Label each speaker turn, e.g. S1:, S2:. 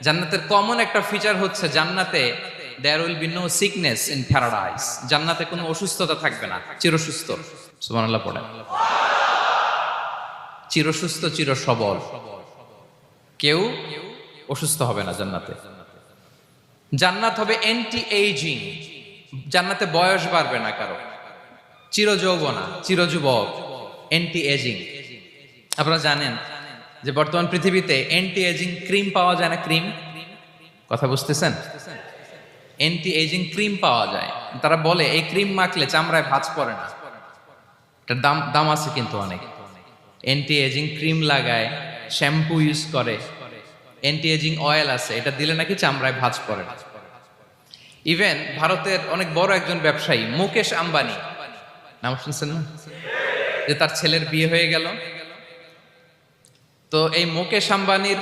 S1: জান্নাতের কমন একটা ফিচার হচ্ছে জান্নাতে there will be no sickness in paradise. জান্নাতে কোনো অসুস্থতা থাকবে না, চিরসুস্থ। সুবহানাল্লাহ পড়েন। চিরসুস্থ, চির সবল, কেউ অসুস্থ হবে না জান্নাতে। জান্নাত হবে অ্যান্টি এইজিং, জান্নাতে বয়স বাড়বে না কারো, চির যৌবনা, চির যুবক, অ্যান্টি এজিং। আপনারা জানেন যে বর্তমান পৃথিবীতে অ্যান্টি এজিং ক্রিম পাওয়া যায় না? ক্রিম, কথা বুঝতেছেন? অ্যান্টি এজিং ক্রিম পাওয়া যায়। তারা বলে এই ক্রিম মাখলে চামড়ায় ভাঁজ পড়ে না। এটার দাম দাম আছে কিন্তু অনেক। অ্যান্টি এজিং ক্রিম লাগায়, শ্যাম্পু ইউজ করে, অ্যান্টি এজিং অয়েল আছে, এটা দিলে নাকি চামড়ায় ভাঁজ পড়ে না। ইভেন ভারতের অনেক বড় একজন ব্যবসায়ী মুকেশ আম্বানি, নাম শুনছেন না? যে তার ছেলের বিয়ে হয়ে গেল, তো এই মুকেশ আম্বানির